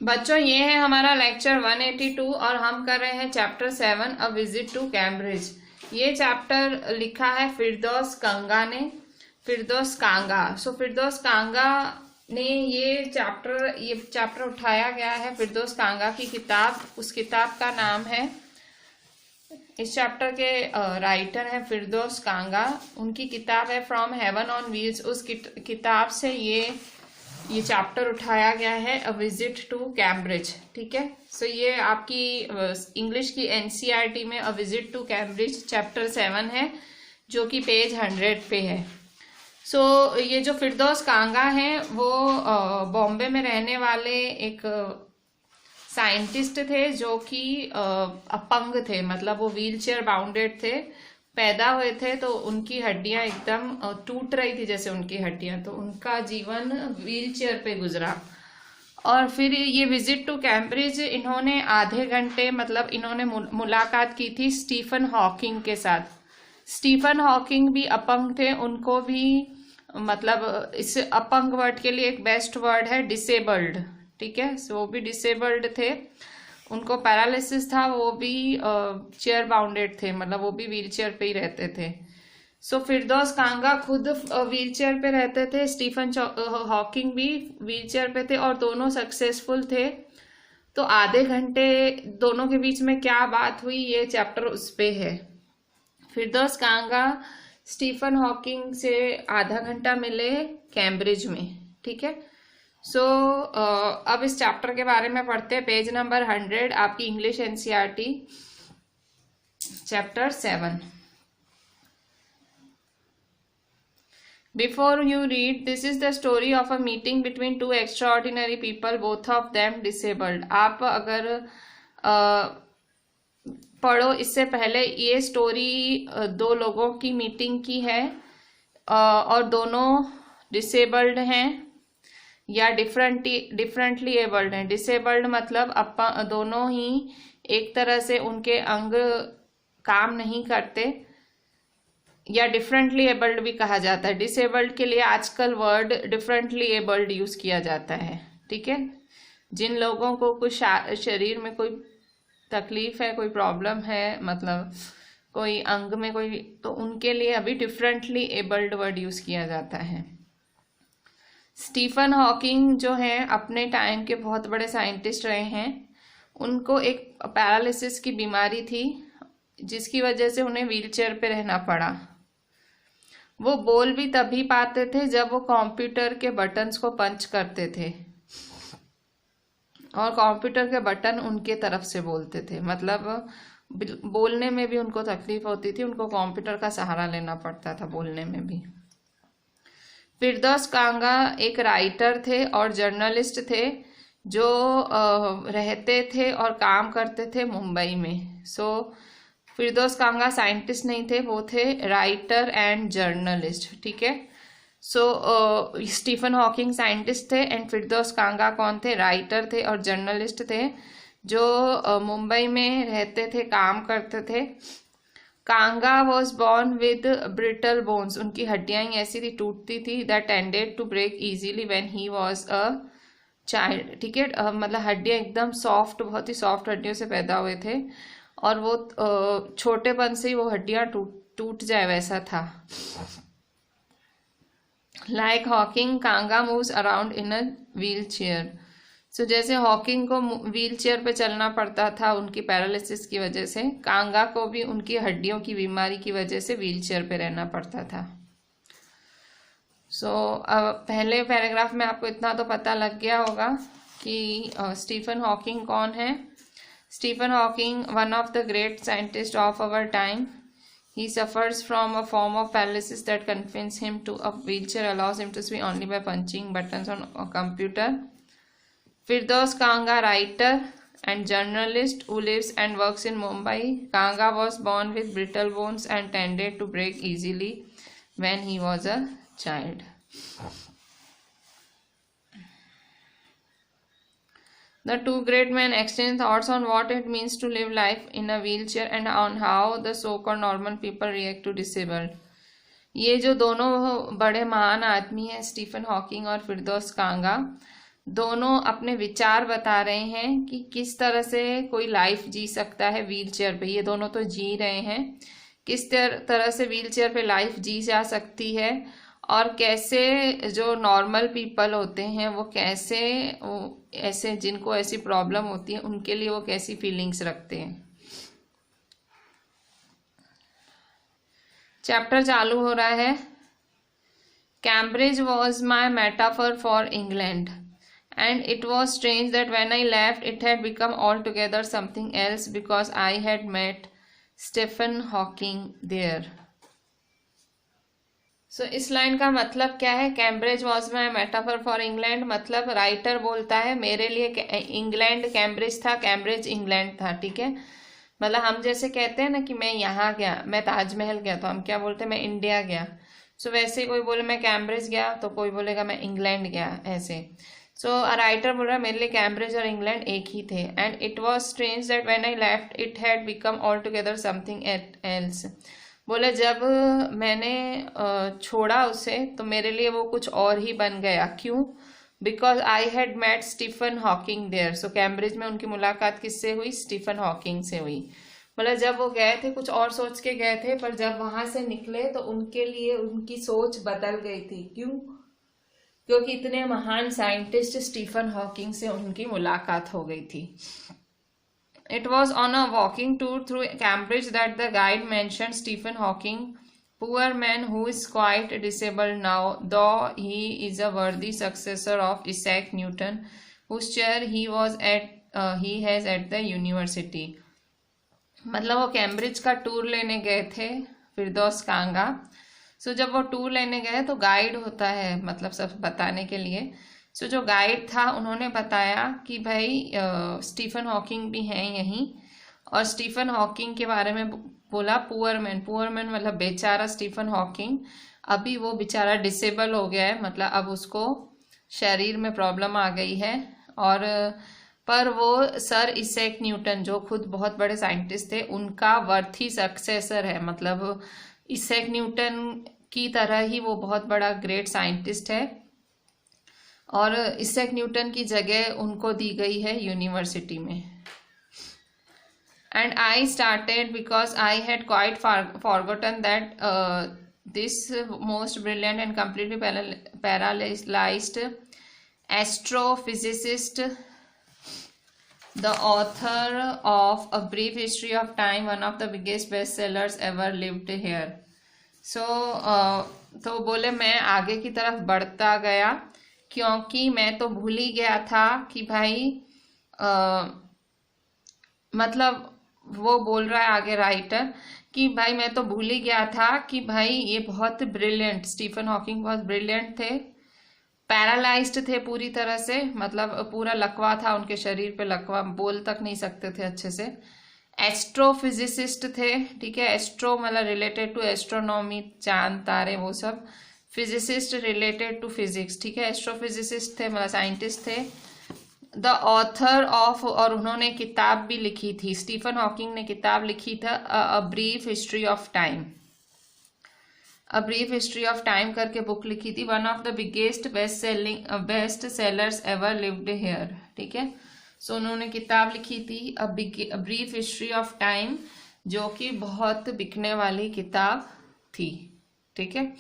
बच्चों, ये है हमारा लेक्चर 182 और हम कर रहे हैं chapter 7 a visit to Cambridge. ये चैप्टर लिखा है फिरदौस कंगा ने, फिरदौस कांगा। फिरदौस कांगा ने ये चैप्टर उठाया गया है फिरदौस कांगा की किताब। उस किताब का नाम है, इस चैप्टर के राइटर है फिरदौस कांगा। उनकी किताब है फ्रॉम हेवन ऑन व्हील्स। उस किताब से ये चैप्टर उठाया गया है, अ विजिट टू कैम्ब्रिज। ठीक है। ये आपकी इंग्लिश की एनसीईआरटी में a visit to Cambridge chapter 7 है, जो कि पेज 100 पे है। ये जो फिरदौस कांगा हैं वो बॉम्बे में रहने वाले एक साइंटिस्ट थे, जो कि अपंग थे, मतलब वो व्हील चेयर बाउंडेड थे। पैदा हुए थे तो उनकी हड्डियां एकदम टूट रही थी, जैसे उनकी हड्डियां, तो उनका जीवन व्हील चेयर पे गुजरा। और फिर ये विजिट टू कैम्ब्रिज इन्होंने आधे घंटे, मतलब इन्होंने मुलाकात की थी स्टीफन हॉकिंग के साथ। स्टीफन हॉकिंग भी अपंग थे, उनको भी, मतलब इस अपंग वर्ड के लिए एक बेस्ट वर्ड है डिसेबल्ड। ठीक है। वो भी डिसेबल्ड थे, उनको पैरालिसिस था, वो भी चेयर बाउंडेड थे, मतलब वो भी व्हील चेयर पे ही रहते थे। फिरदौस कांगा खुद व्हील चेयर पे रहते थे, स्टीफन हॉकिंग भी व्हील चेयर पे थे, और दोनों सक्सेसफुल थे। तो आधे घंटे दोनों के बीच में क्या बात हुई, ये चैप्टर उस पे है। फिरदौस कांगा स्टीफन हॉकिंग से आधा घंटा मिले कैम्ब्रिज में। ठीक है। अब इस चैप्टर के बारे में पढ़ते हैं। पेज नंबर 100, आपकी English NCERT, chapter 7। Before you read, this is the story of a meeting between two extraordinary people, both of them disabled. आप अगर पढ़ो इससे पहले, ये स्टोरी दो लोगों की मीटिंग की है, और दोनों डिसेबल्ड हैं या डिफरेंटली एबल्ड हैं। डिसेबल्ड मतलब दोनों ही एक तरह से उनके अंग काम नहीं करते, या डिफरेंटली एबल्ड भी कहा जाता है। डिसेबल्ड के लिए आजकल वर्ड डिफरेंटली एबल्ड यूज किया जाता है। ठीक है। जिन लोगों को कुछ शरीर में कोई तकलीफ है, कोई प्रॉब्लम है, मतलब कोई अंग में कोई, तो उनके लिए अभी डिफरेंटली एबल्ड वर्ड यूज किया जाता है। स्टीफन हॉकिंग जो हैं अपने टाइम के बहुत बड़े साइंटिस्ट रहे हैं। उनको एक पैरालिसिस की बीमारी थी, जिसकी वजह से उन्हें व्हीलचेयर पे रहना पड़ा। वो बोल भी तभी पाते थे जब वो कंप्यूटर के बटन्स को पंच करते थे, और कंप्यूटर के बटन उनके तरफ से बोलते थे, मतलब बोलने में भी उनको तकलीफ होती थी, उनको कंप्यूटर का सहारा लेना पड़ता था बोलने में भी। फिरदौस कांगा एक राइटर थे और जर्नलिस्ट थे, जो रहते थे और काम करते थे मुंबई में। फिरदौस कांगा साइंटिस्ट नहीं थे, वो थे राइटर एंड जर्नलिस्ट। ठीक है। स्टीफन हॉकिंग साइंटिस्ट थे, एंड फिरदौस कांगा कौन थे, राइटर थे और जर्नलिस्ट थे, जो मुंबई में रहते थे, काम करते थे। Kanga was born with brittle bones, उनकी हड्डियां ही ऐसी थी, टूटती थी, that tended to break easily when he was a child. ठीक है। मतलब हड्डियां एकदम सॉफ्ट, बहुत ही सॉफ्ट हड्डियों से पैदा हुए थे, और वो छोटेपन से ही वो हड्डियां टूट जाए वैसा था। Like Hawking, Kanga moves around in a wheel chair. जैसे हॉकिंग को व्हील चेयर पे चलना पड़ता था उनकी पैरालिसिस की वजह से, कांगा को भी उनकी हड्डियों की बीमारी की वजह से व्हील चेयर पे रहना पड़ता था। पहले पैराग्राफ में आपको इतना तो पता लग गया होगा कि स्टीफन हॉकिंग कौन है। Stephen Hawking, one of the great scientists of our time, he suffers from a form of paralysis that confines him to a wheelchair, allows him to see only by punching buttons on a computer. Firdaus Kanga, writer and journalist who lives and works in Mumbai. Kanga was born with brittle bones and tended to break easily when he was a child. The two great men exchange thoughts on what it means to live life in a wheelchair and on how the so-called normal people react to disabled. ये जो दोनों बड़े महान आदमी हैं, Stephen Hawking और फिरदौस कांगा, दोनों अपने विचार बता रहे हैं कि किस तरह से कोई लाइफ जी सकता है व्हील चेयर पे। ये दोनों तो जी रहे हैं, किस तरह से व्हील चेयर पे लाइफ जी जा सकती है, और कैसे जो नॉर्मल पीपल होते हैं वो कैसे ऐसे जिनको ऐसी प्रॉब्लम होती है उनके लिए वो कैसी फीलिंग्स रखते हैं। चैप्टर चालू हो रहा है। Cambridge was my metaphor for England and it was strange that when I left it had become altogether something else because I had met Stephen Hawking there. So इस लाइन का मतलब क्या है? Cambridge was my metaphor for England, मतलब writer बोलता है मेरे लिए इंग्लैंड कैम्ब्रिज था, कैम्ब्रिज इंग्लैंड था। ठीक है, मतलब हम जैसे कहते हैं ना कि मैं यहाँ गया, मैं ताजमहल गया, तो हम क्या बोलते हैं? मैं इंडिया गया। सो वैसे कोई बोले मैं कैम्ब्रिज गया तो कोई बोलेगा मैं इंग्लैंड गया, ऐसे। सो राइटर बोल रहा है मेरे लिए कैम्ब्रिज और इंग्लैंड एक ही थे। And it was strange that when I left it had become all together something else. बोले जब मैंने छोड़ा उसे तो मेरे लिए वो कुछ और ही बन गया। क्यों? Because I had met Stephen Hawking there. So Cambridge में उनकी मुलाकात किससे हुई? स्टीफन हॉकिंग से हुई। मतलब जब वो गए थे कुछ और सोच के गए थे, पर जब वहां से निकले तो उनके लिए उनकी सोच बदल गई थी। क्यों? क्योंकि इतने महान साइंटिस्ट स्टीफन हॉकिंग से उनकी मुलाकात हो गई थी। It was on a walking tour through Cambridge that the guide mentioned Stephen Hawking, poor man who is quite disabled now, though he is a worthy successor of Isaac Newton, whose chair he has at the university. मतलब वो Cambridge का tour लेने गए थे, फिरदौस कांगा। सो जब वो tour लेने गए तो गाइड होता है, मतलब सब बताने के लिए। सो जो गाइड था उन्होंने बताया कि भाई स्टीफन हॉकिंग भी हैं यहीं, और स्टीफन हॉकिंग के बारे में बोला पुअर मैन मतलब बेचारा स्टीफन हॉकिंग, अभी वो बेचारा डिसेबल हो गया है, मतलब अब उसको शरीर में प्रॉब्लम आ गई है। और पर वो सर इसैक न्यूटन जो खुद बहुत बड़े साइंटिस्ट थे उनका वर्थी सक्सेसर है, मतलब इसैक न्यूटन की तरह ही वो बहुत बड़ा ग्रेट साइंटिस्ट है, और इसैक न्यूटन की जगह उनको दी गई है यूनिवर्सिटी में। And I started because I had quite forgotten that this most brilliant and completely paralysed astrophysicist, the author of A Brief History of Time, one of the biggest bestsellers ever lived here. So तो बोले मैं आगे की तरफ बढ़ता गया क्योंकि मैं तो भूल ही गया था कि भाई मतलब वो बोल रहा है आगे राइटर कि भाई मैं तो भूल ही गया था कि भाई ये बहुत ब्रिलियंट, स्टीफन हॉकिंग बहुत ब्रिलियंट थे, पैरालाइज्ड थे पूरी तरह से, मतलब पूरा लकवा था उनके शरीर पे, लकवा, बोल तक नहीं सकते थे अच्छे से। एस्ट्रोफिजिसिस्ट थे, ठीक है, एस्ट्रो मतलब रिलेटेड टू एस्ट्रोनॉमी, चांद तारे वो सब, फिजिसिस्ट रिलेटेड टू फिजिक्स, ठीक है, एस्ट्रोफिजिसिस्ट थे मतलब साइंटिस्ट थे। द ऑथर ऑफ, और उन्होंने किताब भी लिखी थी, स्टीफन हॉकिंग ने किताब लिखी था a brief history of time, a brief history of time करके बुक लिखी थी, one of the biggest best sellers ever lived here, ठीक है। सो उन्होंने किताब लिखी थी a brief history of time, जो कि बहुत बिकने वाली किताब थी, ठीक है।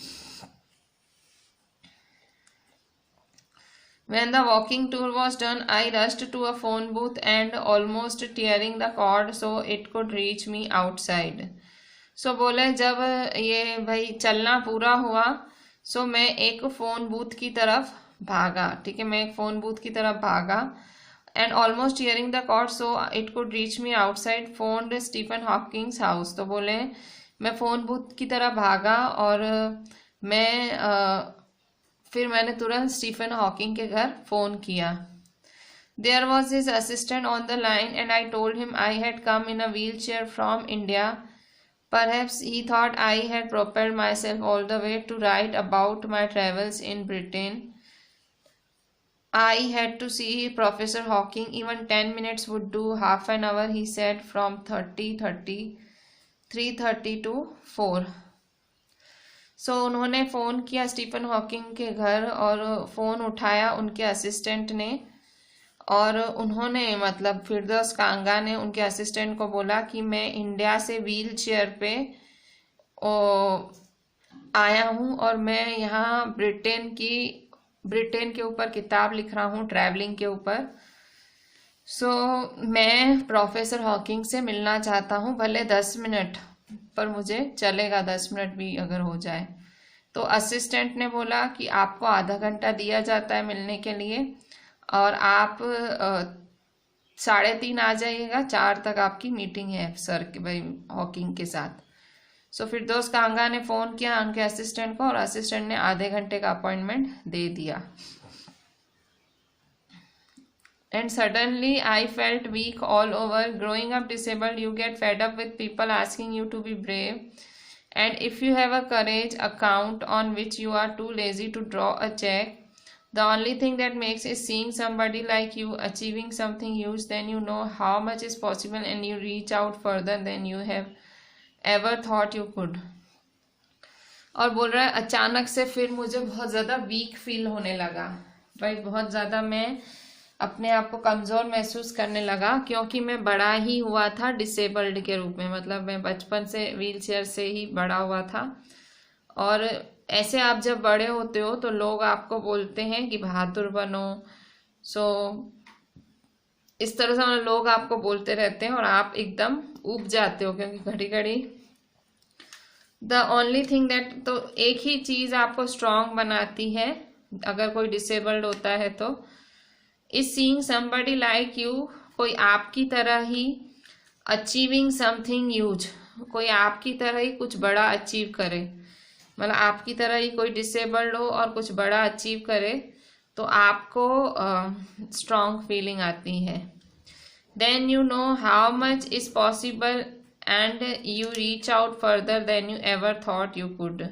When the walking tour was done, I rushed to a phone booth and almost tearing the cord so it could reach me outside. सो बोले जब ये भाई चलना पूरा हुआ सो मैं एक फ़ोन बूथ की तरफ भागा, ठीक है, मैं एक फ़ोन बूथ की तरफ भागा and almost tearing the cord so it could reach me outside phoned Stephen Hawking's house. तो बोले मैं फ़ोन बूथ की तरफ भागा और मैं फिर मैंने तुरंत स्टीफन हॉकिंग के घर फ़ोन किया। There was his assistant on the line and I told him I had come in a wheelchair from India. Perhaps he thought I had propelled myself all the way to write about my travels in Britain. I had to see Professor Hawking. Even 10 minutes would do. Half an hour, he said, from 3:30 to 4. उन्होंने phone किया Stephen Hawking के घर, और phone उठाया उनके assistant ने, और उन्होंने मतलब फिरदौस कांगा ने उनके असिस्टेंट को बोला कि मैं इंडिया से व्हील चेयर पे आया हूँ, और मैं यहाँ ब्रिटेन के ऊपर किताब लिख रहा हूँ, ट्रैवलिंग के ऊपर। मैं प्रोफेसर हॉकिंग से मिलना चाहता हूँ, भले 10 मिनट, पर मुझे चलेगा 10 मिनट भी अगर हो जाए। तो असिस्टेंट ने बोला कि आपको आधा घंटा दिया जाता है मिलने के लिए, और आप 3:30 आ जाइएगा, 4 तक आपकी मीटिंग है सर के भाई हॉकिंग के साथ। फिरदौस कांगा ने फ़ोन किया उनके असिस्टेंट को, और असिस्टेंट ने आधे घंटे का अपॉइंटमेंट दे दिया। And suddenly I felt weak all over. Growing up disabled, you get fed up with people asking you to be brave. And if you have a courage account on which you are too lazy to draw a check, the only thing that makes is seeing somebody like you achieving something huge, then you know how much is possible and you reach out further than you have ever thought you could. और बोल रहा है अचानक से फिर मुझे बहुत ज़्यादा वीक फील होने लगा भाई, बहुत ज़्यादा मैं अपने आप को कमज़ोर महसूस करने लगा, क्योंकि मैं बड़ा ही हुआ था डिसेबल्ड के रूप में, मतलब मैं बचपन से व्हील चेयर से ही बड़ा हुआ था। और ऐसे आप जब बड़े होते हो तो लोग आपको बोलते हैं कि बहादुर बनो, इस तरह से लोग आपको बोलते रहते हैं और आप एकदम ऊब जाते हो, क्योंकि घड़ी घड़ी द ओनली थिंग दैट, तो एक ही चीज़ आपको स्ट्रांग बनाती है अगर कोई डिसेबल्ड होता है तो, is seeing somebody like you, कोई आपकी तरह ही, अचीविंग समथिंग ह्यूज, कोई आपकी तरह ही कुछ बड़ा अचीव करे, मतलब आपकी तरह ही कोई डिसेबल्ड हो और कुछ बड़ा अचीव करे, तो आपको स्ट्रॉन्ग फीलिंग आती है। Then you know how much is possible and you reach out further than you ever thought you could,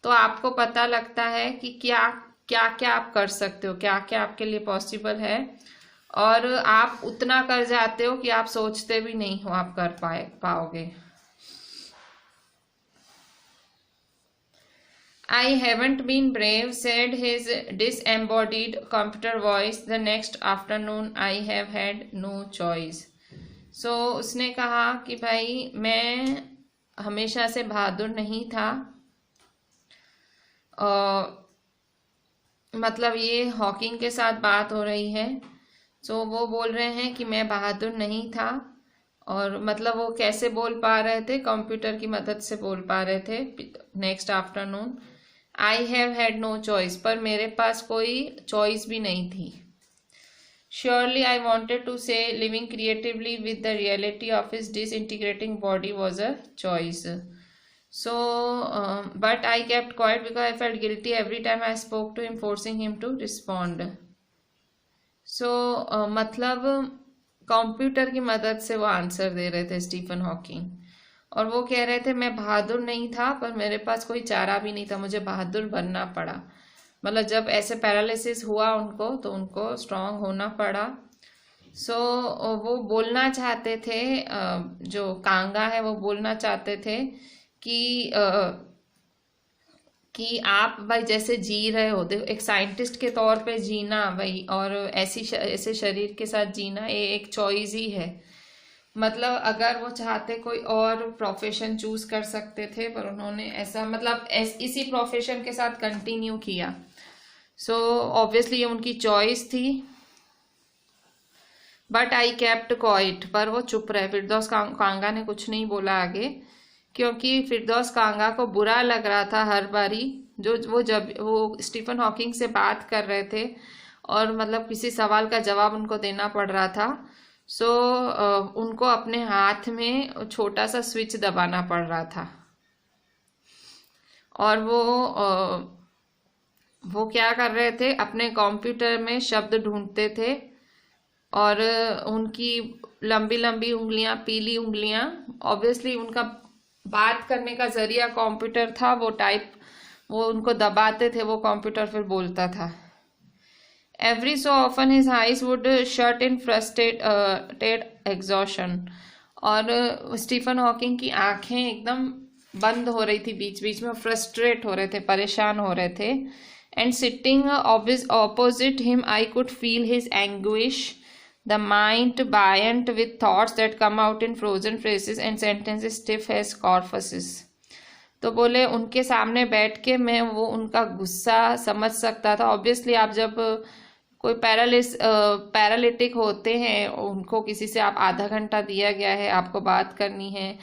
तो आपको पता लगता है कि क्या क्या आप कर सकते हो, क्या क्या आपके लिए पॉसिबल है, और आप उतना कर जाते हो कि आप सोचते भी नहीं हो आप कर पाओगे। I haven't been brave, said his disembodied computer voice. The next afternoon I have had no choice. उसने कहा कि भाई मैं हमेशा से बहादुर नहीं था, मतलब ये हॉकिंग के साथ बात हो रही है। वो बोल रहे हैं कि मैं बहादुर नहीं था, और मतलब वो कैसे बोल पा रहे थे, कंप्यूटर की मदद से बोल पा रहे थे। Next afternoon I have had no choice, पर मेरे पास कोई चॉइस भी नहीं थी। Surely I wanted to say living creatively with the reality of his disintegrating body was a choice. But I kept quiet because I felt guilty every time I spoke to him, forcing him to respond. मतलब computer की मदद से वो answer दे रहे थे Stephen Hawking, और वो कह रहे थे मैं बहादुर नहीं था, पर मेरे पास कोई चारा भी नहीं था, मुझे बहादुर बनना पड़ा। मतलब जब ऐसे पैरालिसिस हुआ उनको, तो उनको स्ट्रांग होना पड़ा। वो बोलना चाहते थे, जो कांगा है वो बोलना चाहते थे कि आप भाई जैसे जी रहे हो, देखो एक साइंटिस्ट के तौर पे जीना भाई, और ऐसे शरीर के साथ जीना, ये एक चॉइस ही है। मतलब अगर वो चाहते कोई और प्रोफेशन चूज कर सकते थे, पर उन्होंने ऐसा मतलब इसी प्रोफेशन के साथ कंटिन्यू किया। ऑब्वियसली ये उनकी चॉइस थी। बट आई केप्ट क्वाइट, पर वो चुप रहे। फिरदौस कांगा ने कुछ नहीं बोला आगे, क्योंकि फिरदौस कांगा को बुरा लग रहा था हर बारी जब वो स्टीफन हॉकिंग से बात कर रहे थे, और मतलब किसी सवाल का जवाब उनको देना पड़ रहा था। उनको अपने हाथ में छोटा सा स्विच दबाना पड़ रहा था, और वो क्या कर रहे थे, अपने कंप्यूटर में शब्द ढूंढते थे, और उनकी लंबी लंबी उंगलियां, पीली उंगलियां, ऑब्वियसली उनका बात करने का जरिया कंप्यूटर था, वो उनको दबाते थे, वो कंप्यूटर फिर बोलता था। Every so often his eyes would shut in frustrated exhaustion, और स्टीफन हॉकिंग की आंखें एकदम बंद हो रही थी बीच बीच में, फ्रस्ट्रेट हो रहे थे, परेशान हो रहे थे. And sitting opposite him I could feel his anguish, the mind buoyant with thoughts that come out in frozen phrases and sentences stiff as corpses. तो बोले उनके सामने बैठ के मैं वो उनका गुस्सा समझ सकता था. ऑब्वियसली आप जब कोई पैरालिटिक होते हैं, उनको किसी से आप आधा घंटा दिया गया है, आपको बात करनी है,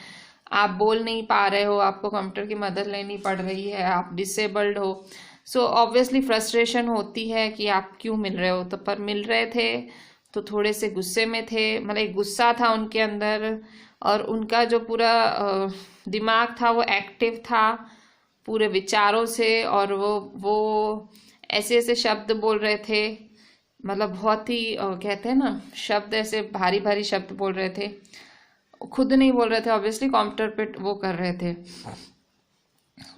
आप बोल नहीं पा रहे हो, आपको कंप्यूटर की मदद लेनी पड़ रही है, आप डिसेबल्ड हो, सो ऑब्वियसली फ्रस्ट्रेशन होती है कि आप क्यों मिल रहे हो. तो पर मिल रहे थे तो थोड़े से गुस्से में थे, मतलब एक गुस्सा था उनके अंदर, और उनका जो पूरा दिमाग था वो एक्टिव था पूरे विचारों से, और वो ऐसे ऐसे शब्द बोल रहे थे, मतलब बहुत ही कहते हैं ना शब्द, ऐसे भारी भारी शब्द बोल रहे थे. खुद नहीं बोल रहे थे, ऑब्वियसली कंप्यूटर पे वो कर रहे थे.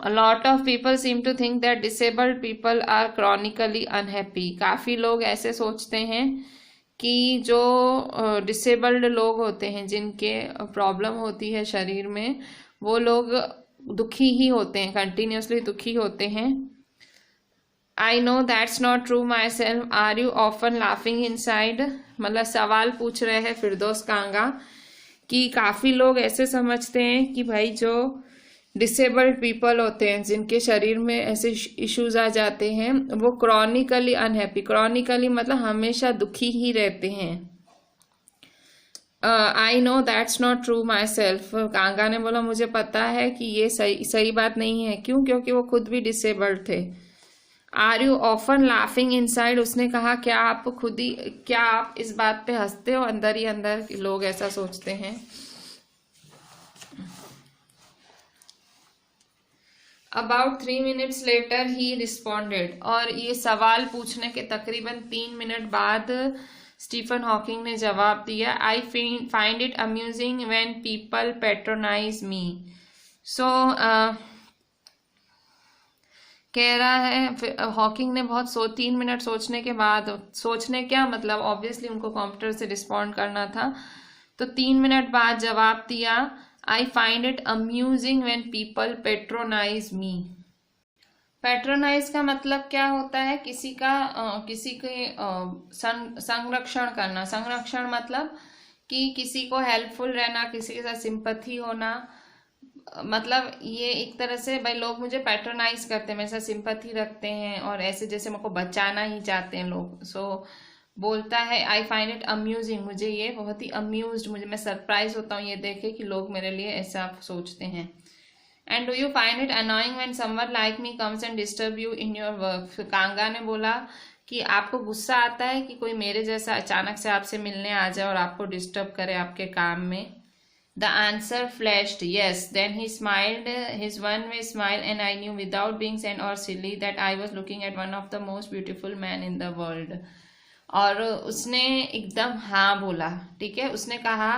A lot of people seem to think that disabled people are chronically unhappy. काफ़ी लोग ऐसे सोचते हैं कि जो डिसेबल्ड लोग होते हैं, जिनके प्रॉब्लम होती है शरीर में, वो लोग दुखी ही होते हैं, कंटिन्यूसली दुखी होते हैं. I know that's not true myself. Are you often laughing inside. मतलब सवाल पूछ रहे हैं फिरदौस कांगा कि काफ़ी लोग ऐसे समझते हैं कि भाई जो डिसेबल्ड पीपल होते हैं, जिनके शरीर में ऐसे इश्यूज आ जाते हैं, वो क्रॉनिकली अनहैप्पी. क्रॉनिकली मतलब हमेशा दुखी ही रहते हैं. I know that's not true myself. Kanga ने बोला मुझे पता है कि ये सही बात नहीं है. क्यों? क्योंकि वो खुद भी डिसेबल्ड थे. Are you often laughing inside. उसने कहा क्या आप इस बात पे हंसते हो अंदर ही अंदर? लोग ऐसा सोचते हैं. About 3 minutes later he responded. और ये सवाल पूछने के तकरीबन 3 मिनट बाद स्टीफन हॉकिंग ने जवाब दिया. I find it amusing when people patronize me. So कह रहा है हॉकिंग ने बहुत 3 मिनट सोचने के बाद, सोचने क्या मतलब, ऑब्वियसली उनको कंप्यूटर से रिस्पॉन्ड करना था, तो 3 मिनट बाद जवाब दिया. I find it amusing when people patronize me. Patronize का मतलब क्या होता है? किसी के संरक्षण करना. संरक्षण मतलब कि किसी को हेल्पफुल रहना, किसी के साथ सिंपैथी होना. मतलब ये एक तरह से भाई लोग मुझे पैट्रोनाइज करते हैं, मेरे साथ सिंपैथी रखते हैं, और ऐसे जैसे मेरे को बचाना ही चाहते हैं लोग. सो बोलता है आई फाइंड इट अम्यूजिंग. मुझे ये बहुत ही अम्यूज्ड, मैं सरप्राइज होता हूँ ये देखे कि लोग मेरे लिए ऐसा सोचते हैं. And do you find it annoying when someone like me comes and disturb you in your work. Kanga ने बोला कि आपको गुस्सा आता है कि कोई मेरे जैसा अचानक से आपसे मिलने आ जाए और आपको डिस्टर्ब करे आपके काम में. The answer flashed yes. Then he smiled his one way smile and I knew without being said or silly that I was looking at one of the most beautiful man in the world. और उसने एकदम हाँ बोला. ठीक है, उसने कहा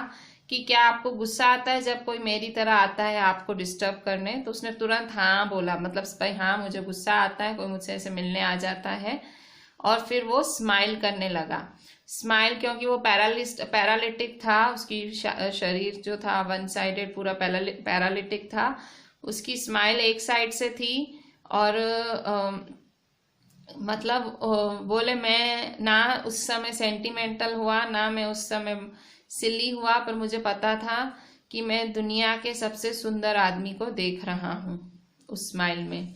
कि क्या आपको गुस्सा आता है जब कोई मेरी तरह आता है आपको डिस्टर्ब करने? तो उसने तुरंत हाँ बोला, मतलब भाई हाँ मुझे गुस्सा आता है, कोई मुझसे ऐसे मिलने आ जाता है. और फिर वो स्माइल करने लगा. स्माइल क्योंकि वो पैरालिटिक था, उसकी शरीर जो था वन साइडेड पूरा पैरालिटिक था, उसकी स्माइल एक साइड से थी. और मतलब बोले मैं ना उस समय सेंटिमेंटल हुआ, ना मैं उस समय सिली हुआ, पर मुझे पता था कि मैं दुनिया के सबसे सुंदर आदमी को देख रहा हूँ उस स्माइल में.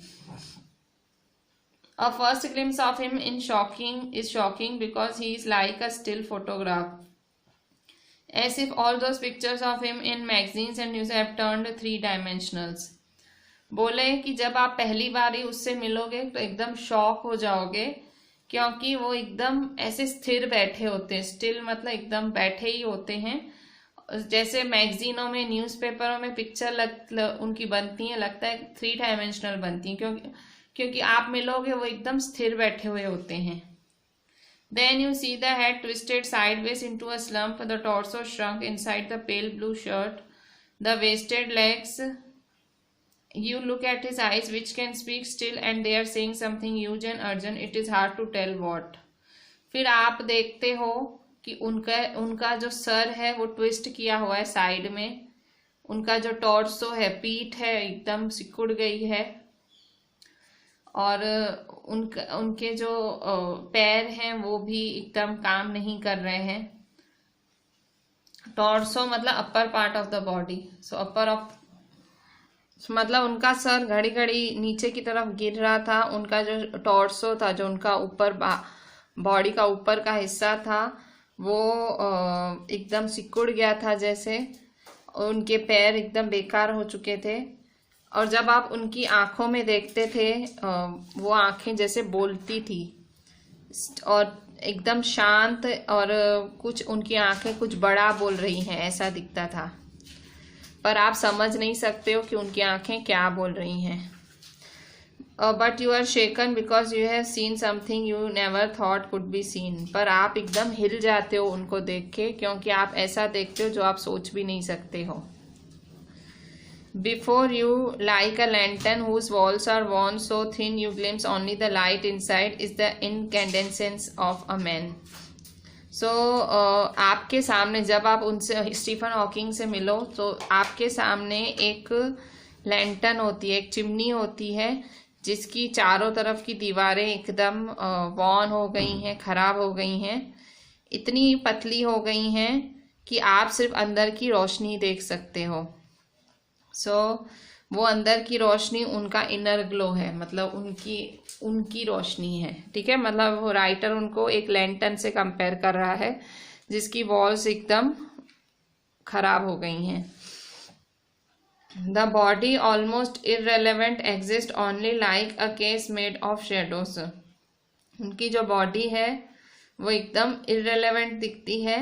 A first glimpse of him is shocking because he is like a still photograph, as if all those pictures of him in magazines and news have turned 3-dimensional. बोले कि जब आप पहली बार ही उससे मिलोगे तो एकदम शॉक हो जाओगे, क्योंकि वो एकदम ऐसे स्थिर बैठे होते हैं. स्टिल मतलब एकदम बैठे ही होते हैं. जैसे मैगजीनों में, न्यूज़पेपरों में पिक्चर उनकी बनती हैं, लगता है 3-dimensional बनती हैं, क्योंकि आप मिलोगे वो एकदम स्थिर बैठे हुए होते हैं. Then you see the head twisted sideways into a slump, the torso shrunk inside the pale blue shirt, the wasted legs. You look at his eyes which can speak still and they are saying something huge and urgent. It is hard to tell what. फिर आप देखते हो कि उनका जो sir है वो twist किया हुआ है साइड में, उनका जो टॉर्सो है, पीठ है, एकदम सिकुड़ गई है, और उनके जो पैर हैं वो भी एकदम काम नहीं कर रहे हैं। टॉर्सो मतलब upper part of the body, so upper of मतलब उनका सर घड़ी घड़ी नीचे की तरफ गिर रहा था। उनका जो टॉर्सो था, जो उनका ऊपर बॉडी का ऊपर का हिस्सा था, वो एकदम सिकुड़ गया था जैसे। उनके पैर एकदम बेकार हो चुके थे, और जब आप उनकी आंखों में देखते थे वो आंखें जैसे बोलती थी और एकदम शांत, और कुछ उनकी आंखें कुछ बड़ा बोल रही हैं ऐसा दिखता था, पर आप समझ नहीं सकते हो कि उनकी आंखें क्या बोल रही हैं। But you are shaken because you have seen something you never thought could be seen. पर आप एकदम हिल जाते हो उनको देख के, क्योंकि आप ऐसा देखते हो जो आप सोच भी नहीं सकते हो। Before you, like a lantern whose walls are worn so thin you glimpse only the light inside, is the incandescence of a man. So आपके सामने जब आप उनसे, स्टीफन हॉकिंग से मिलो, तो आपके सामने एक लैंटर्न होती है, एक चिमनी होती है, जिसकी चारों तरफ की दीवारें एकदम वॉर्न हो गई हैं, खराब हो गई हैं, इतनी पतली हो गई हैं कि आप सिर्फ अंदर की रोशनी देख सकते हो। वो अंदर की रोशनी उनका इनर ग्लो है, मतलब उनकी रोशनी है, ठीक है। मतलब वो राइटर उनको एक लैंटर्न से कंपेयर कर रहा है जिसकी वॉल्स एकदम खराब हो गई हैं। The body almost irrelevant exist only like a case made of shadows. उनकी जो बॉडी है वो एकदम इररेलेवेंट दिखती है,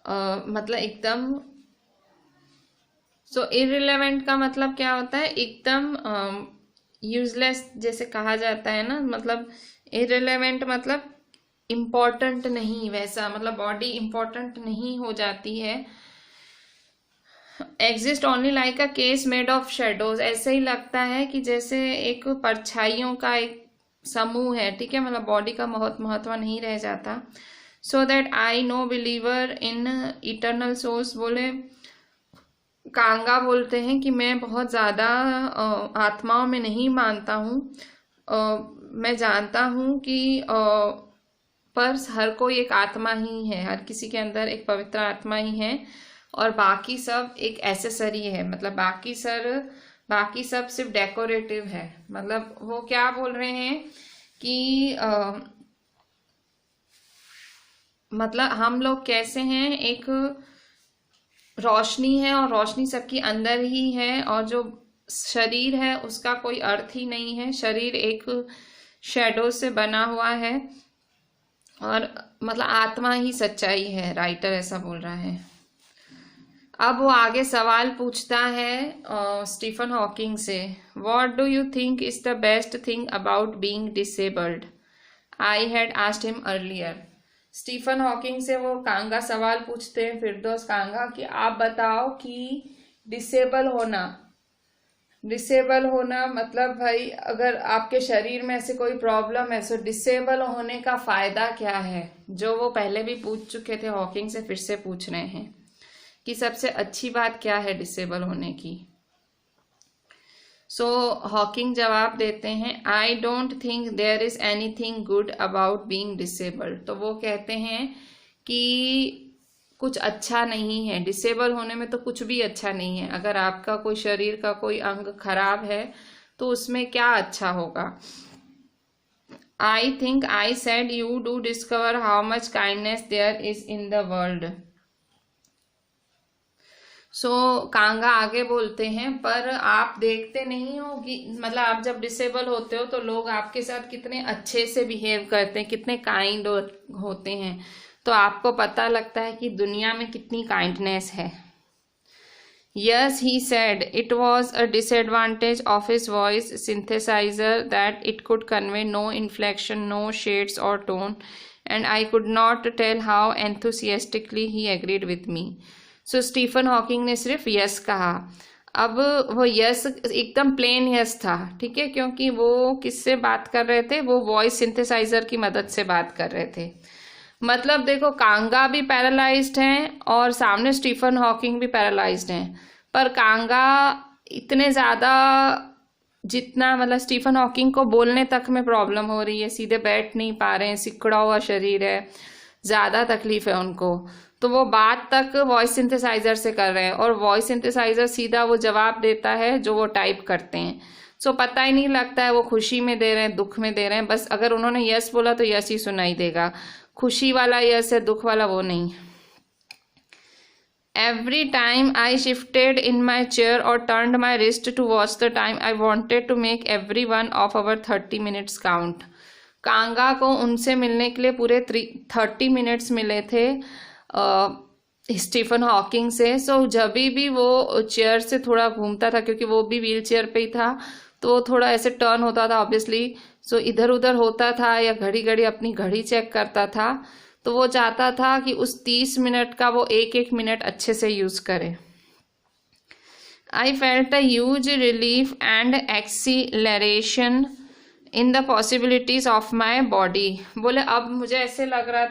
मतलब एकदम इररिलेवेंट का मतलब क्या होता है, एकदम यूजलेस जैसे कहा जाता है ना, मतलब इररिलेवेंट मतलब इम्पोर्टेंट नहीं, वैसा मतलब बॉडी इम्पोर्टेंट नहीं हो जाती है। Exist only like a case made of shadows, ऐसे ही लगता है कि जैसे एक परछाइयों का एक समूह है, ठीक है, मतलब बॉडी का बहुत महत्व नहीं रह जाता। So that I know believer in eternal source, बोले कांगा बोलते हैं कि मैं बहुत ज़्यादा आत्माओं में नहीं मानता हूँ, मैं जानता हूँ कि पर हर कोई एक आत्मा ही है, हर किसी के अंदर एक पवित्र आत्मा ही है, और बाकी सब एक एसेसरी है, मतलब बाकी सब सिर्फ डेकोरेटिव है। मतलब वो क्या बोल रहे हैं कि मतलब हम लोग कैसे हैं, एक रोशनी है और रोशनी सबकी अंदर ही है, और जो शरीर है उसका कोई अर्थ ही नहीं है, शरीर एक शैडो से बना हुआ है, और मतलब आत्मा ही सच्चाई है, राइटर ऐसा बोल रहा है। अब वो आगे सवाल पूछता है स्टीफन हॉकिंग से, what do you think is the best thing about being disabled? I had asked him earlier. Stephen Hawking से वो कांगा सवाल पूछते हैं, फिरदौस कांगा, कि आप बताओ कि डिसेबल होना मतलब भाई अगर आपके शरीर में ऐसे कोई प्रॉब्लम है, सो डिसेबल होने का फायदा क्या है? जो वो पहले भी पूछ चुके थे हॉकिंग से, फिर से पूछ रहे हैं कि सबसे अच्छी बात क्या है डिसेबल होने की। सो हॉकिंग जवाब देते हैं, I don't think there is anything good about being disabled. तो वो कहते हैं कि कुछ अच्छा नहीं है, डिसेबल होने में तो कुछ भी अच्छा नहीं है। अगर आपका कोई शरीर का कोई अंग खराब है तो उसमें क्या अच्छा होगा। I think I said you do discover how much kindness there is in the world. So Kanga आगे बोलते हैं, पर आप देखते नहीं हो कि मतलब आप जब डिसेबल होते हो तो लोग आपके साथ कितने अच्छे से बिहेव करते हैं, कितने काइंड होते हैं, तो आपको पता लगता है कि दुनिया में कितनी काइंडनेस है। Yes he said, it was a disadvantage of his voice synthesizer that it could convey no inflection, no shades or tone, and I could not tell how enthusiastically he agreed with me. So Stephen Hawking ने सिर्फ yes कहा। अब वो yes एकदम plane yes था, ठीक है, क्योंकि वो किससे बात कर रहे थे, वो वॉइस सिंथेसाइजर की मदद से बात कर रहे थे। मतलब देखो, कांगा भी पैरालाइज्ड हैं और सामने स्टीफन हॉकिंग भी पैरालाइज्ड हैं, पर कांगा इतने ज़्यादा, जितना मतलब स्टीफन हॉकिंग को बोलने तक में प्रॉब्लम हो रही है, सीधे बैठ नहीं पा रहे हैं, सिकुड़ा हुआ शरीर है, ज़्यादा तकलीफ है उनको, तो वो बात तक वॉइस सिंथेसाइजर से कर रहे हैं और वॉइस सिंथेसाइजर सीधा वो जवाब देता है जो वो टाइप करते हैं। सो पता ही नहीं लगता है वो खुशी में दे रहे हैं, दुख में दे रहे हैं। बस अगर उन्होंने यस बोला तो यस ही सुनाई देगा, खुशी वाला यस है, दुख वाला वो नहीं। Every time I shifted in my chair or turned my wrist to watch the time, I wanted to make every one of our 30 minutes count. कांगा को उनसे मिलने के लिए पूरे 30 मिनट्स मिले थे स्टीफन हॉकिंग से। सो जब भी वो चेयर से थोड़ा घूमता था, क्योंकि वो भी व्हील चेयर पे ही था, तो थोड़ा ऐसे टर्न होता था ऑब्वियसली, सो इधर उधर होता था या घड़ी घड़ी अपनी घड़ी चेक करता था। तो वो चाहता था कि उस 30 मिनट का वो एक एक मिनट अच्छे से यूज करे। I felt a huge relief and acceleration in the possibilities of my body. बोले अब मुझे ऐसे लग रहा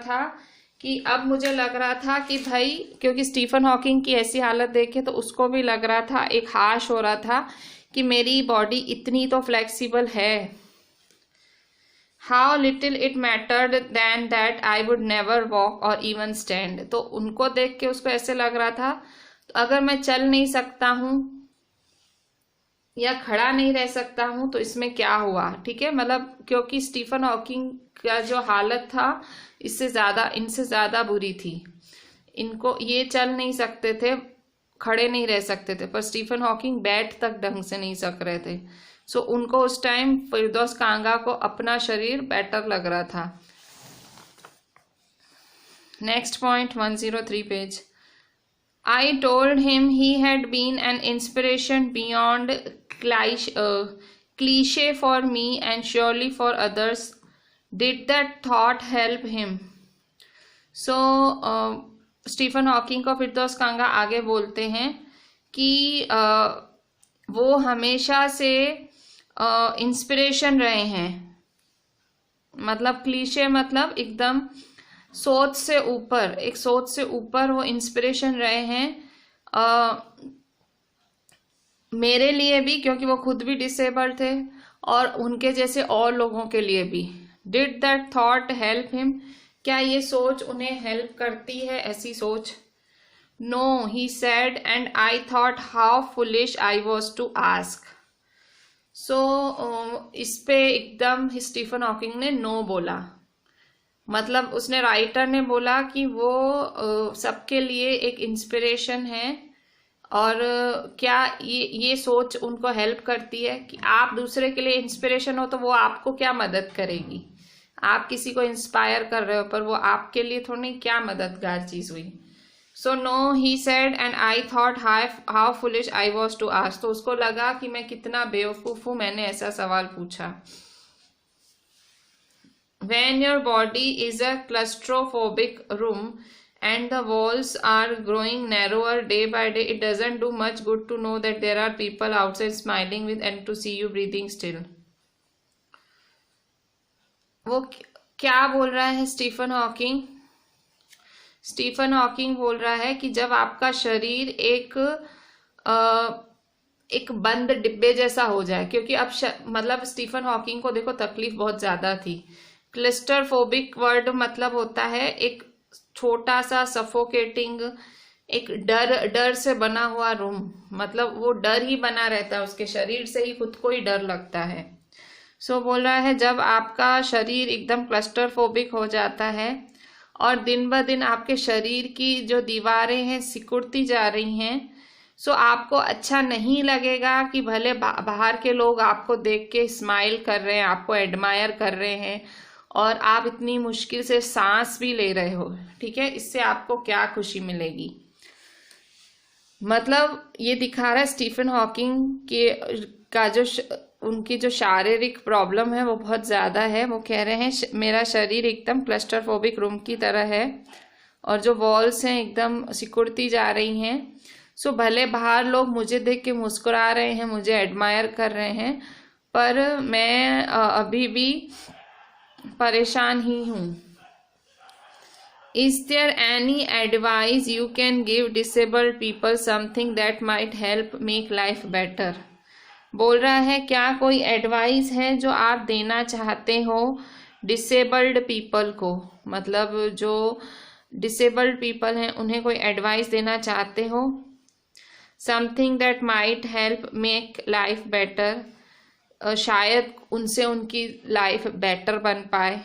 था कि भाई, क्योंकि स्टीफन हॉकिंग की ऐसी हालत देखे तो उसको भी लग रहा था, एक हाश हो रहा था कि मेरी बॉडी इतनी तो फ्लेक्सिबल है। How little it mattered than that I would never walk और इवन स्टैंड। तो उनको देख के उसको ऐसे लग रहा था, तो अगर मैं चल नहीं सकता हूँ या खड़ा नहीं रह सकता हूँ तो इसमें क्या हुआ, ठीक है। मतलब क्योंकि स्टीफन हॉकिंग का जो हालत था इनसे ज़्यादा बुरी थी। इनको ये चल नहीं सकते थे, खड़े नहीं रह सकते थे, पर स्टीफन हॉकिंग बैठ तक ढंग से नहीं सक रहे थे। सो उनको उस टाइम फिरदौस कांगा को अपना शरीर बेटर लग रहा था। Next point 103 page. I told him he had been an inspiration beyond cliche for me and surely for others. Did that thought help him? So, Stephen Hawking को फिरदौस कांगा आगे बोलते हैं कि वो हमेशा से इंस्पिरेशन रहे हैं। मतलब क्लीशे मतलब एकदम सोच से ऊपर वो इंस्पिरेशन रहे हैं मेरे लिए भी, क्योंकि वो खुद भी डिसेबल्ड थे, और उनके जैसे और लोगों के लिए भी। Did that thought help him? क्या ये सोच उन्हें हेल्प करती है, ऐसी सोच? No, he said, and I thought how foolish I was to ask. So इस पे एकदम स्टीफन हॉकिंग ने नो बोला। मतलब उसने, राइटर ने बोला कि वो सबके लिए एक इंस्पिरेशन है, और क्या ये सोच उनको हेल्प करती है कि आप दूसरे के लिए इंस्पिरेशन हो तो वो आपको क्या मदद करेगी। आप किसी को इंस्पायर कर रहे हो पर वो आपके लिए थोड़ी क्या मददगार चीज हुई। So no, he said, and I thought how foolish I was to ask. तो उसको लगा कि मैं कितना बेवकूफ हूं, मैंने ऐसा सवाल पूछा। When your body is a claustrophobic room and the walls are growing narrower day by day, it doesn't do much good to know that there are people outside smiling with and to see you breathing still. वो क्या बोल रहा है Stephen Hawking? Stephen Hawking बोल रहा है कि जब आपका शरीर एक बंद डिब्बे जैसा हो जाए, क्योंकि अब मतलब स्टीफन हॉकिंग को देखो तकलीफ बहुत ज्यादा थी। क्लस्टरफोबिक वर्ड मतलब होता है एक छोटा सा सफोकेटिंग, एक डर से बना हुआ रूम। मतलब वो डर ही बना रहता है, उसके शरीर से ही खुद को ही डर लगता है। सो बोल रहा है जब आपका शरीर एकदम क्लस्टरफोबिक हो जाता है और दिन ब दिन आपके शरीर की जो दीवारें हैं सिकुड़ती जा रही हैं, सो आपको अच्छा नहीं लगेगा कि भले बाहर के लोग आपको देख के स्माइल कर रहे हैं, आपको एडमायर कर रहे हैं, और आप इतनी मुश्किल से सांस भी ले रहे हो, ठीक है। इससे आपको क्या खुशी मिलेगी? मतलब ये दिखा रहा है स्टीफन हॉकिंग का जो उनकी जो शारीरिक प्रॉब्लम है वो बहुत ज़्यादा है। वो कह रहे हैं मेरा शरीर एकदम क्लस्टरफोबिक रूम की तरह है और जो वॉल्स हैं एकदम सिकुड़ती जा रही हैं। सो भले बाहर लोग मुझे देख के मुस्कुरा रहे हैं, मुझे एडमायर कर रहे हैं, पर मैं अभी भी परेशान ही हूँ। Is there any advice you can give disabled people something that might help make life better. बोल रहा है क्या कोई एडवाइस है जो आप देना चाहते हो डिसेबल्ड पीपल को, मतलब जो डिसेबल्ड पीपल हैं उन्हें कोई एडवाइस देना चाहते हो। Something that might help make life better, शायद उनसे उनकी लाइफ बेटर बन पाए।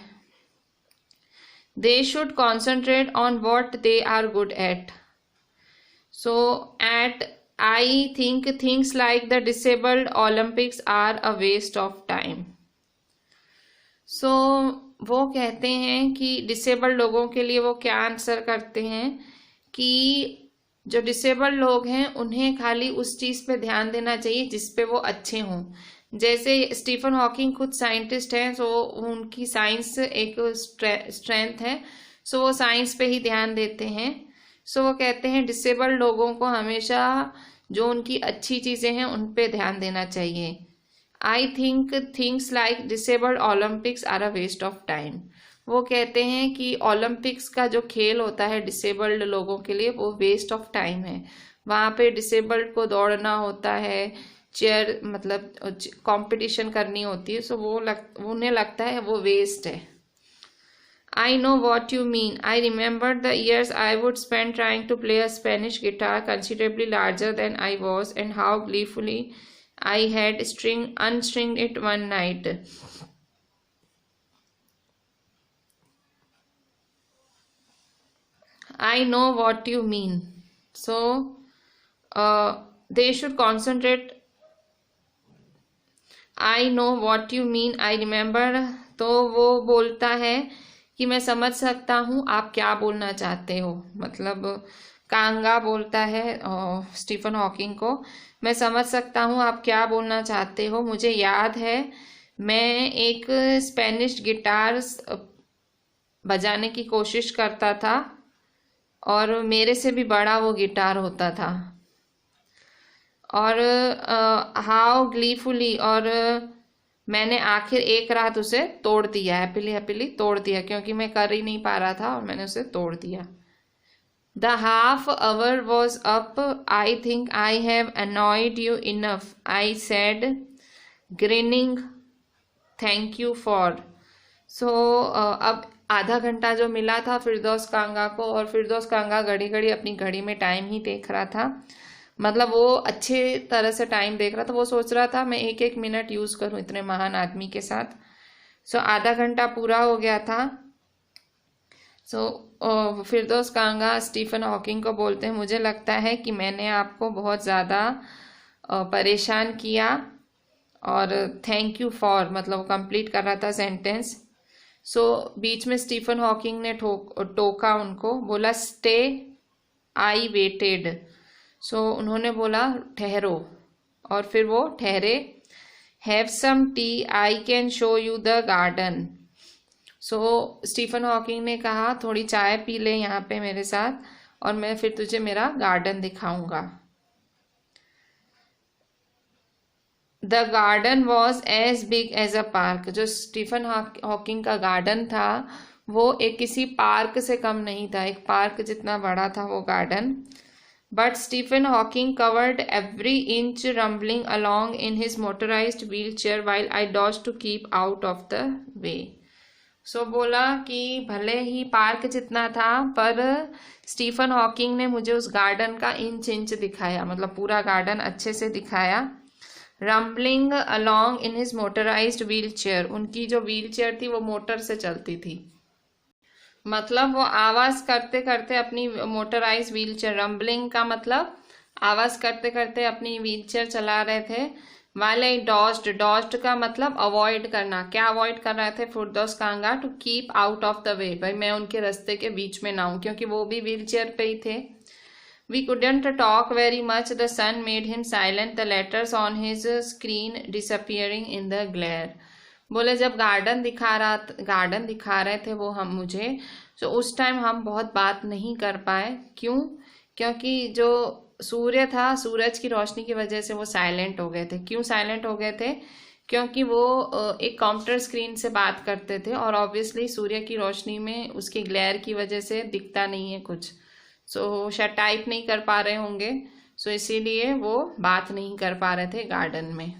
They should concentrate on what they are good at. So I think things like the disabled Olympics are a waste of time. So वो कहते हैं कि disabled लोगों के लिए वो क्या आंसर करते हैं कि जो डिसेबल्ड लोग हैं उन्हें खाली उस चीज़ पे ध्यान देना चाहिए जिस पे वो अच्छे हों। जैसे स्टीफन हॉकिंग खुद साइंटिस्ट हैं, सो उनकी साइंस एक स्ट्रेंथ है, सो वो साइंस पे ही ध्यान देते हैं। सो वो कहते हैं डिसेबल्ड लोगों को हमेशा जो उनकी अच्छी चीज़ें हैं उन पे ध्यान देना चाहिए। I think things like disabled Olympics are a waste of time. वो कहते हैं कि ओलंपिक्स का जो खेल होता है डिसेबल्ड लोगों के लिए वो वेस्ट ऑफ टाइम है। वहाँ पे डिसेबल्ड को दौड़ना होता है, चेयर मतलब कंपटीशन करनी होती है, सो उन्हें लगता है वो वेस्ट है। I know what you mean. I remember the years I would spend trying to play a Spanish guitar considerably larger than I was and how gleefully I had unstringed it one night. I know what you mean. So they should concentrate. I know what you mean. I remember. तो वो बोलता है कि मैं समझ सकता हूँ आप क्या बोलना चाहते हो, मतलब कांगा बोलता है स्टीफन हॉकिंग को, मैं समझ सकता हूँ आप क्या बोलना चाहते हो। मुझे याद है मैं एक स्पेनिश गिटार बजाने की कोशिश करता था और मेरे से भी बड़ा वो गिटार होता था, और हाउ ग्लीफुली, और मैंने आखिर एक रात उसे तोड़ दिया, हैप्पीली तोड़ दिया, क्योंकि मैं कर ही नहीं पा रहा था और मैंने उसे तोड़ दिया। The half hour was up, I think I have annoyed you enough, I said grinning thank you for. So अब आधा घंटा जो मिला था फिरदौस कांगा को, और फिरदौस कांगा घड़ी घड़ी अपनी घड़ी में टाइम ही देख रहा था, मतलब वो अच्छे तरह से टाइम देख रहा था। वो सोच रहा था मैं एक एक मिनट यूज़ करूं इतने महान आदमी के साथ। सो आधा घंटा पूरा हो गया था। सो फिरदौस कांगा स्टीफन हॉकिंग को बोलते हैं मुझे लगता है कि मैंने आपको बहुत ज़्यादा परेशान किया, और थैंक यू फॉर मतलब वो कंप्लीट कर रहा था सेंटेंस। सो बीच में स्टीफन हॉकिंग ने टोका उनको, बोला स्टे, आई वेटेड। सो उन्होंने बोला ठहरो, और फिर वो ठहरे। Have some tea, I can show you the garden. So Stephen Hawking ने कहा थोड़ी चाय पी ले यहाँ पे मेरे साथ, और मैं फिर तुझे मेरा गार्डन दिखाऊंगा। The garden was as big as a park. जो स्टीफन हॉकिंग का गार्डन था वो एक किसी पार्क से कम नहीं था, एक पार्क जितना बड़ा था वो garden. But Stephen Hawking covered every inch, rumbling along in his motorized wheelchair while I dodged to keep out of the way. So बोला कि भले ही पार्क जितना था पर स्टीफन हॉकिंग ने मुझे उस गार्डन का इंच इंच दिखाया, मतलब पूरा गार्डन अच्छे से दिखाया। Rumbling along in his motorized wheelchair, उनकी जो व्हीलचेयर थी वो मोटर से चलती थी, मतलब वो आवाज़ करते करते अपनी मोटराइज व्हीलचेयर, रम्बलिंग का मतलब आवाज़ करते करते अपनी व्हीलचेयर चला रहे थे। वाले डॉज्ड का मतलब अवॉइड करना, क्या अवॉइड कर रहे थे Firdaus Kanga, to keep out of the way, भाई मैं उनके रास्ते के बीच में ना हूँ, क्योंकि वो भी व्हीलचेयर पे ही थे। We couldn't talk very much, the sun made him silent, the letters on his screen disappearing in the glare. बोले जब गार्डन दिखा रहे थे वो हम मुझे, तो उस टाइम हम बहुत बात नहीं कर पाए। क्यों? क्योंकि जो सूर्य था, सूरज की रोशनी की वजह से वो साइलेंट हो गए थे। क्यों साइलेंट हो गए थे? क्योंकि वो एक कंप्यूटर स्क्रीन से बात करते थे और ऑब्वियसली सूर्य की रोशनी में उसके ग्लेयर की वजह से दिखता नहीं है कुछ, सो शायद टाइप नहीं कर पा रहे होंगे, सो इसीलिए वो बात नहीं कर पा रहे थे गार्डन में।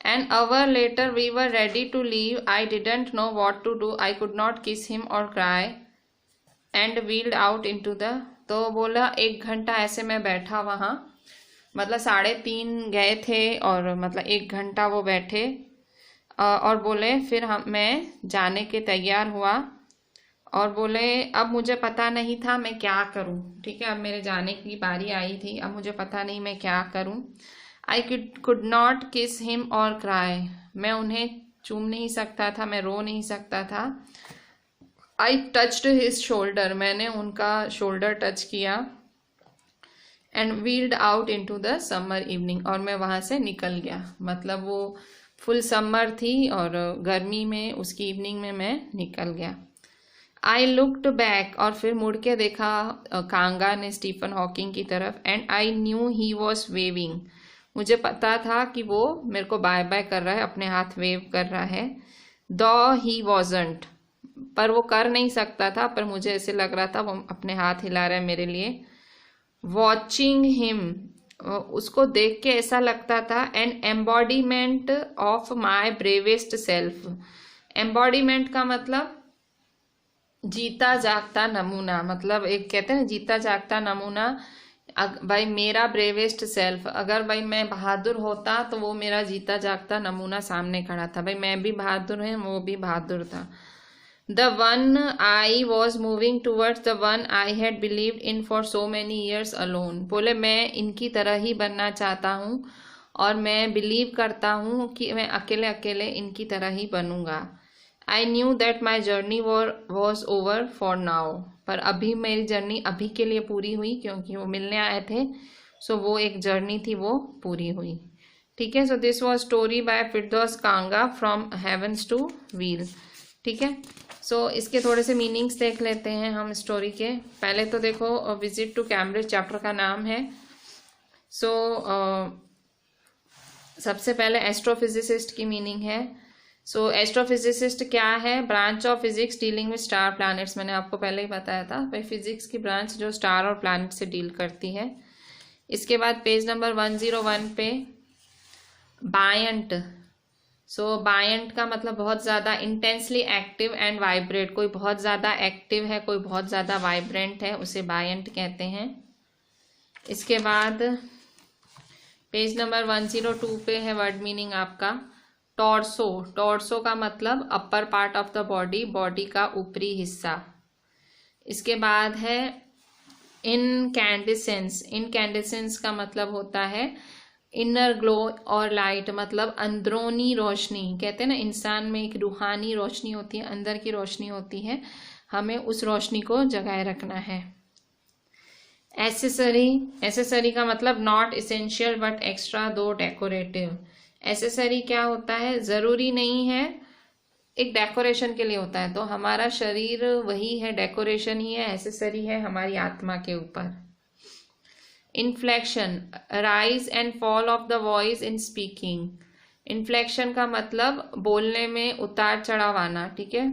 An hour later we were ready to leave. I didn't know what to do. I could not kiss him or cry and wheeled out into the, तो बोला 1 घंटा ऐसे मैं बैठा वहाँ, मतलब 3:30 गए थे और मतलब 1 घंटा वो बैठे और बोले फिर मैं जाने के तैयार हुआ और बोले अब मुझे पता नहीं था मैं क्या करूं, ठीक है, अब मेरे जाने की बारी आई थी, अब मुझे पता नहीं मैं क्या करूं। I could not kiss him or cry. मैं उन्हें चूम नहीं सकता था, मैं रो नहीं सकता था। I touched his shoulder. मैंने उनका शोल्डर टच किया। And wheeled out into the summer evening. और मैं वहाँ से निकल गया, मतलब वो फुल समर थी और गर्मी में उसकी इवनिंग में मैं निकल गया। I looked back. और फिर मुड़ के देखा कांगा ने स्टीफन हॉकिंग की तरफ। And I knew he was waving. मुझे पता था कि वो मेरे को बाय बाय कर रहा है, अपने हाथ वेव कर रहा है। Though he wasn't, पर वो कर नहीं सकता था, पर मुझे ऐसे लग रहा था वो अपने हाथ हिला रहा है मेरे लिए। Watching him, उसको देख के ऐसा लगता था an embodiment of my bravest self. embodiment का मतलब जीता जागता नमूना, मतलब एक कहते हैं जीता जागता नमूना। भाई मेरा ब्रेवेस्ट सेल्फ, अगर भाई मैं बहादुर होता तो वो मेरा जीता जागता नमूना सामने खड़ा था। भाई मैं भी बहादुर है, वो भी बहादुर था। The one I was moving towards the one I had believed in for so many years alone. बोले मैं इनकी तरह ही बनना चाहता हूँ और मैं बिलीव करता हूँ कि मैं अकेले अकेले इनकी तरह ही बनूंगा। I knew that my journey was over for now, पर अभी मेरी जर्नी अभी के लिए पूरी हुई क्योंकि वो मिलने आए थे, सो वो एक जर्नी थी वो पूरी हुई, ठीक है। So this was story by Firdaus Kanga from heavens to wheel, ठीक है। सो इसके थोड़े से मीनिंग्स देख लेते हैं हम स्टोरी के। पहले तो देखो विजिट टू कैम्ब्रिज चैप्टर का नाम है। सो सबसे पहले एस्ट्रोफिजिसिस्ट की मीनिंग है। सो एस्ट्रोफिजिसिस्ट क्या है? Branch of physics dealing with star planets. मैंने आपको पहले ही बताया था भाई, फिजिक्स की ब्रांच जो स्टार और प्लैनेट से डील करती है। इसके बाद पेज नंबर 101 पे बायंट। सो बायंट का मतलब बहुत ज़्यादा, इंटेंसली एक्टिव एंड वाइब्रेट। कोई बहुत ज़्यादा एक्टिव है, कोई बहुत ज़्यादा वाइब्रेंट है, उसे बायंट कहते हैं। इसके बाद पेज नंबर 102 पे है वर्ड मीनिंग आपका टॉर्सो। टॉर्सो का मतलब upper part of the body, body का ऊपरी हिस्सा। इसके बाद है इनकैंडिसेंस। इनकैंडिसेंस का मतलब होता है इनर ग्लो और लाइट, मतलब अंदरूनी रोशनी। कहते हैं ना इंसान में एक रूहानी रोशनी होती है, अंदर की रोशनी होती है, हमें उस रोशनी को जगाए रखना है। एसेसरी। एसेसरी का मतलब नॉट इसेंशियल बट एक्स्ट्रा दो डेकोरेटिव। एसेसरी क्या होता है? ज़रूरी नहीं है, एक डेकोरेशन के लिए होता है। तो हमारा शरीर वही है, डेकोरेशन ही है, एसेसरी है हमारी आत्मा के ऊपर। Inflection, rise and fall of the voice in speaking. Inflection का मतलब बोलने में उतार चढ़ाव आना, ठीक है,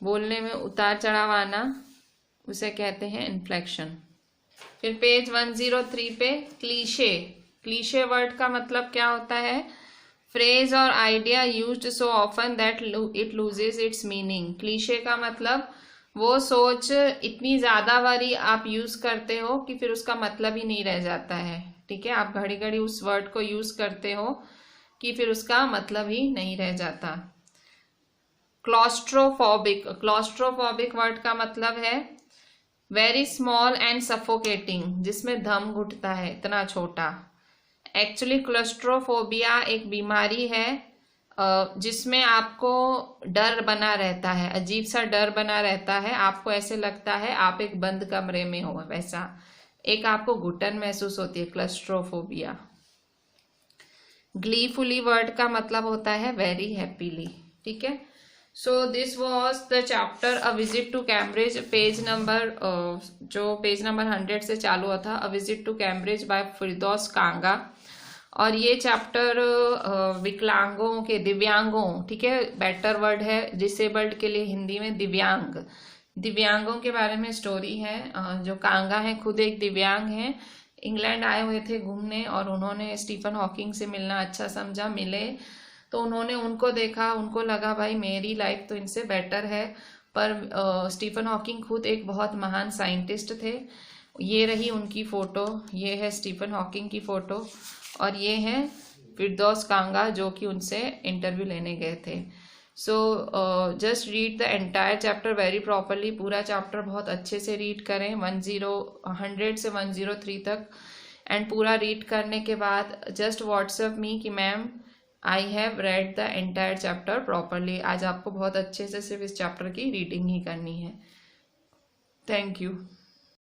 बोलने में उतार चढ़ाव आना, उसे कहते हैं इन्फ्लेक्शन। फिर पेज 103 पे क्लीशे। क्लीशे वर्ड का मतलब क्या होता है? फ्रेज और idea used so often that it loses it's meaning. Cliché का मतलब वो सोच इतनी ज़्यादा बारी आप यूज़ करते हो कि फिर उसका मतलब ही नहीं रह जाता है, ठीक है। आप घड़ी घड़ी उस वर्ड को यूज़ करते हो कि फिर उसका मतलब ही नहीं रह जाता। क्लॉस्ट्रोफोबिक। क्लॉस्ट्रोफोबिक वर्ड का मतलब है वेरी स्मॉल एंड सफोकेटिंग, जिसमें दम घुटता है, इतना छोटा। एक्चुअली क्लॉस्ट्रोफोबिया एक बीमारी है जिसमें आपको डर बना रहता है, अजीब सा डर बना रहता है, आपको ऐसे लगता है आप एक बंद कमरे में हो, वैसा एक आपको घुटन महसूस होती है, क्लॉस्ट्रोफोबिया। ग्लीफुली वर्ड का मतलब होता है वेरी हैप्पीली, ठीक है। So this was the chapter a visit to Cambridge. Page number जो पेज नंबर 100 से चालू हुआ था, a visit to Cambridge by Firdaus Kanga. और ये चैप्टर विकलांगों के, दिव्यांगों, ठीक है, बेटर वर्ड है डिसेबल्ड के लिए हिंदी में दिव्यांग, दिव्यांगों के बारे में स्टोरी है। जो कांगा है खुद एक दिव्यांग है, इंग्लैंड आए हुए थे घूमने और उन्होंने स्टीफन हॉकिंग से मिलना अच्छा समझा, मिले तो उन्होंने उनको देखा, उनको लगा भाई मेरी लाइफ तो इनसे बेटर है। पर स्टीफन हॉकिंग खुद एक बहुत महान साइंटिस्ट थे। ये रही उनकी फोटो, ये है स्टीफन हॉकिंग की फोटो और ये है फिरदौस कांगा जो कि उनसे इंटरव्यू लेने गए थे। So just read the entire chapter very properly, पूरा चैप्टर बहुत अच्छे से रीड करें 100 से 103 तक। एंड पूरा रीड करने के बाद जस्ट व्हाट्सएप मी कि ma'am I have read the entire chapter properly. आज आपको बहुत अच्छे से सिर्फ इस चैप्टर की रीडिंग ही करनी है। Thank you.